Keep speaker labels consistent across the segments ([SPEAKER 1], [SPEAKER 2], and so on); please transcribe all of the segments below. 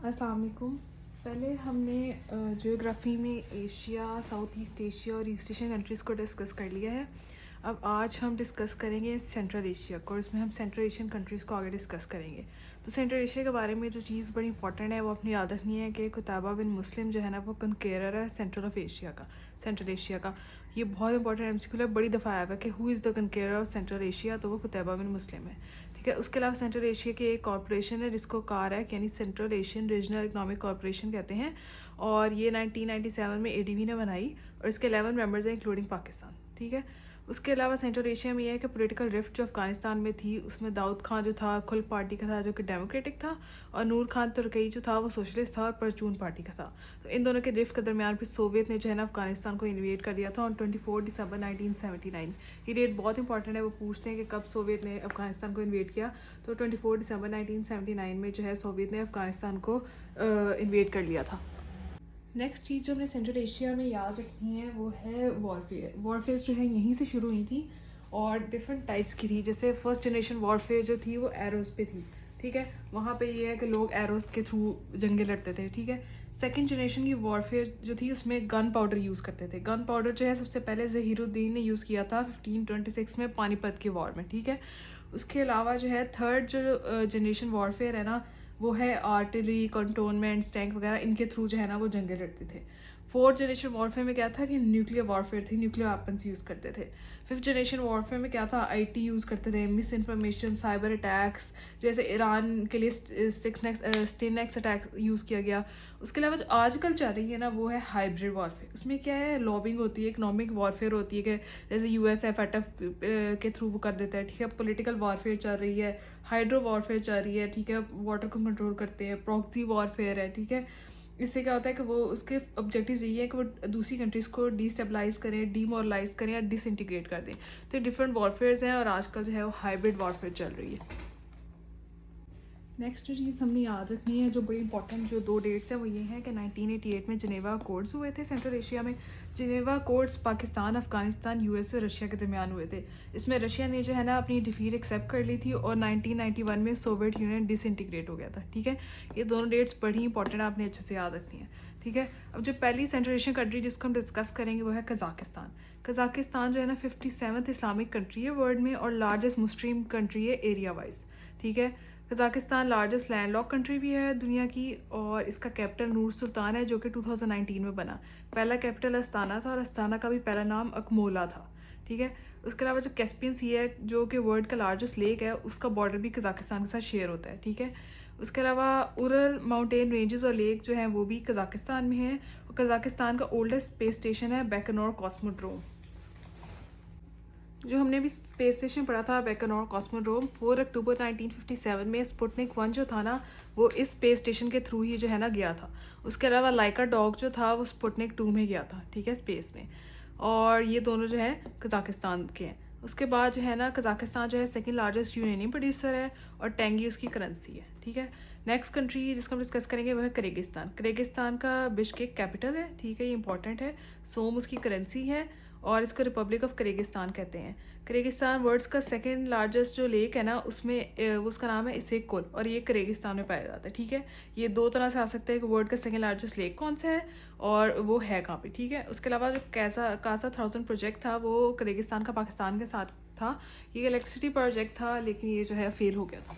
[SPEAKER 1] अस्सलाम वालेकुम। पहले हमने ज्योग्राफ़ी में एशिया, साउथ ईस्ट एशिया और ईस्ट एशियन कंट्रीज़ को डिस्कस कर लिया है। अब आज हम डिस्कस करेंगे सेंट्रल एशिया को, और इसमें हम सेंट्रल एशियन कंट्रीज़ को आगे डिस्कस करेंगे। तो सेंट्रल एशिया के बारे में जो चीज़ बड़ी इंपॉर्टेंट है वो अपनी याद रखनी है कि कुतैबा बिन मुस्लिम जो है ना वो कनकेरर है सेंट्रल एशिया का। ये बहुत इंपॉर्टेंट एमसीक्यू है, बड़ी दफ़ा आया हुआ कि who is the conqueror of central Asia, तो वो कुतैबा बिन मुस्लिम है। ठीक है, उसके अलावा सेंट्रल एशिया की एक कॉरपोरेशन है जिसको कारैक यानी central Asian regional economic corporation कहते हैं, और ये 1997 में एडीबी ने बनाई, और इसके 11 मेंबर्स हैं इंक्लूडिंग पाकिस्तान। ठीक है, उसके अलावा सेंट्रल एशिया में यह है कि पॉलिटिकल रिफ्ट जो अफगानिस्तान में थी उसमें दाऊद खान जो था खुल पार्टी का था जो कि डेमोक्रेटिक था, और नूर खान तुर्की जो था वो सोशलिस्ट था और परचून पार्टी का था। तो इन दोनों के रिफ्ट के दरमियान फिर सोवियत ने जो है ना अफगानिस्तान को इन्वेड कर दिया था ऑन 24 दिसंबर 1979। ये डेट बहुत इंपॉर्टेंट है, वो पूछते हैं कि कब सोवियत ने अफगानिस्तान को इन्वेड किया, तो 24 दिसंबर 1979 में जो है सोवियत ने अफगानिस्तान को इन्वेड कर लिया था। नेक्स्ट चीज़ जो हमें सेंट्रल एशिया में याद रखनी है वो है वॉरफेयर जो है यहीं से शुरू हुई थी और डिफरेंट टाइप्स की थी। जैसे फर्स्ट जनरेशन वॉरफेयर जो थी वो एरोस पे थी। ठीक है, वहाँ पे ये है कि लोग एरोस के थ्रू जंगे लड़ते थे। ठीक है, सेकंड जनरेशन की वॉरफेयर जो थी उसमें गन पाउडर यूज़ करते थे। गन पाउडर जो है सबसे पहले ज़हीरुद्दीन ने यूज़ किया था 1526 में पानीपत की वॉर में। ठीक है, उसके अलावा जो है थर्ड जो जनरेशन वॉरफेयर है ना वो है आर्टिलरी, कंटोनमेंट्स, टैंक वगैरह, इनके थ्रू जो है ना वो जंगे लड़ते थे। फोर्थ जनरेशन वॉरफेयर में क्या था कि न्यूक्लियर वॉरफेयर थी, न्यूक्लियर वेपन्स यूज़ करते थे। फिफ्थ जनरेशन वॉरफेयर में क्या था, आईटी यूज़ करते थे, मिस इन्फॉर्मेशन, साइबर अटैक्स, जैसे ईरान के लिए स्टिनेक्स अटैक यूज़ किया गया। उसके अलावा जो आजकल चल रही है ना वो है हाइब्रिड वॉरफेयर। उसमें क्या है, लॉबिंग होती है, इकोनॉमिक वॉरफेयर होती है कि जैसे यूएसएफ के थ्रू वो कर देता है। ठीक है, पॉलिटिकल वॉरफेयर चल रही है, हाइड्रो वॉरफेयर चल रही है। ठीक है, वाटर को कंट्रोल करते हैं, प्रॉक्सी वॉरफेयर है। ठीक है, इससे क्या होता है कि वो उसके ऑब्जेक्टिव यही है कि वो दूसरी कंट्रीज़ को डिस्टेबलाइज करें, डीमोरलाइज करें या डिसइंटीग्रेट कर दें। तो डिफरेंट वॉरफेयर्स हैं और आजकल जो है वो हाइब्रिड वॉरफेयर चल रही है। नेक्स्ट जो चीज़ हमने याद रखनी है, जो बड़ी इंपॉर्टेंट जो दो डेट्स हैं वो ये हैं कि 1988 में जिनेवा अकॉर्ड्स हुए थे सेंट्रल एशिया में। Geneva accords Pakistan, Afghanistan, US और रशिया के दरमियान हुए थे। इसमें रशिया ने जो है ना अपनी डिफीट एक्सेप्ट कर ली थी और 1991 में सोवियत यूनियन डिसइंटीग्रेट हो गया था। ठीक है, ये दोनों डेट्स बड़ी इंपॉर्टेंट है, आपने अच्छे से याद रखनी है। ठीक है, अब जो पहली सेंट्रल एशियन कंट्री जिसको हम डिस्कस करेंगे वो है कज़ाकिस्तान। कज़ाकिस्तान जो है ना 57th इस्लामिक कंट्री है वर्ल्ड में और लार्जेस्ट मुस्लिम कंट्री है एरिया वाइज। ठीक है, कज़ाकिस्तान लार्जेस्ट लैंडलॉक कंट्री भी है दुनिया की, और इसका कैपिटल नूर सुल्तान है जो कि 2019 में बना। पहला कैपिटल अस्ताना था और अस्ताना का भी पहला नाम अकमोला था। ठीक है, उसके अलावा जो कैस्पियन सी है जो कि वर्ल्ड का लार्जेस्ट लेक है उसका बॉर्डर भी कज़ाकिस्तान के साथ शेयर होता है। ठीक है, उसके अलावा उरल माउंटेन रेंजेस और लेक जो हैं वो भी कज़ाकिस्तान में है, और कज़ाकिस्तान का ओल्डेस्ट स्पेस स्टेशन है बैकनोर कॉस्मोड्रोम। जो हमने भी स्पेस स्टेशन पढ़ा था बैकनोर कॉस्मोड्रोम, 4 अक्टूबर 1957 में स्पुतनिक 1 जो था ना वो इस स्पेस स्टेशन के थ्रू ही जो है ना गया था। उसके अलावा लाइका डॉग जो था वो स्पुतनिक 2 में गया था। ठीक है, स्पेस में, और ये दोनों जो है कज़ाकिस्तान के हैं। उसके बाद जो है ना कज़ाकिस्तान जो है सेकंड लार्जेस्ट यूरेनियम प्रोड्यूसर है और टेंगी उसकी करेंसी है। ठीक है, नेक्स्ट कंट्री जिसको हम डिस्कस करेंगे वो है किर्गिस्तान। किर्गिस्तान का बिश्केक कैपिटल है। ठीक है, ये इंपॉर्टेंट है, सोम उसकी करेंसी है और इसको रिपब्लिक ऑफ किर्गिस्तान कहते हैं। किर्गिस्तान वर्ल्ड्स का सेकंड लार्जेस्ट जो लेक है ना उसमें उसका नाम है इसेक-कोल और ये किर्गिस्तान में पाया जाता है। ठीक है, ये दो तरह से आ सकता है कि वर्ल्ड का सेकंड लार्जेस्ट लेक कौन सा है और वो है कहाँ पे। ठीक है, उसके अलावा जो कासा 1000 प्रोजेक्ट था वो किर्गिस्तान का पाकिस्तान के साथ था। ये इलेक्ट्रिसिटी प्रोजेक्ट था लेकिन ये जो है फेल हो गया था।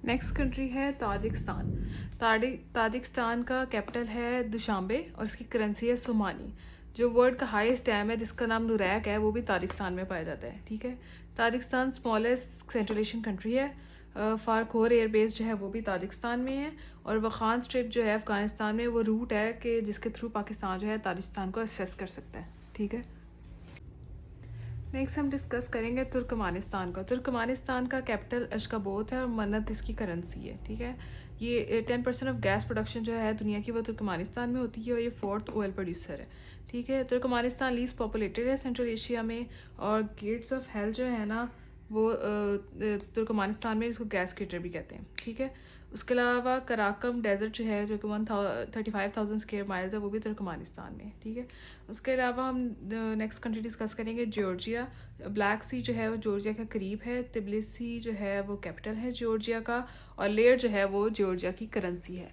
[SPEAKER 1] नेक्स्ट कंट्री है ताजिकिस्तान। ताजिकिस्तान का कैपिटल है दुशांबे और इसकी करेंसी है सोमानी। जो वर्ल्ड का हाईएस्ट डैम है जिसका नाम नुरैक है वो भी ताजिकिस्तान में पाया जाता है। ठीक है, Tajikistan smallest central Asian country है। फारखोर एयरबेस जो है वो भी ताजिकिस्तान में है, और वखान स्ट्रिप जो है अफगानिस्तान में वो रूट है कि जिसके थ्रू पाकिस्तान जो है ताजिकिस्तान को एक्सेस कर सकता है। ठीक है, नेक्स्ट हम डिस्कस करेंगे तुर्कमानिस्तान का। तुर्कमानिस्तान का कैपिटल अशकाबोत है और मन्नत इसकी करेंसी है। ठीक है, ये 10% ऑफ गैस प्रोडक्शन जो है दुनिया की वो तुर्कमानिस्तान में होती है और ये 4th ऑयल प्रोड्यूसर है। ठीक है, तुर्कमानिस्तान लीस्ट पॉपुलेटेड है सेंट्रल एशिया में, और गेट्स ऑफ हेल जो है ना वो तुर्कमानिस्तान में इसको गैस क्रेटर भी कहते हैं। ठीक है, उसके अलावा कराकम डेजर्ट जो है जो कि 35,000 स्क्वायर माइल्स है वो भी तुर्कमानिस्तान में। ठीक है, उसके अलावा हम नेक्स्ट कंट्री डिस्कस करेंगे जॉर्जिया। ब्लैक सी जो है वो जॉर्जिया के करीब है। तिबिलिसी जो है वो कैपिटल है जॉर्जिया का, और लेयर जो है वो जॉर्जिया की करेंसी है।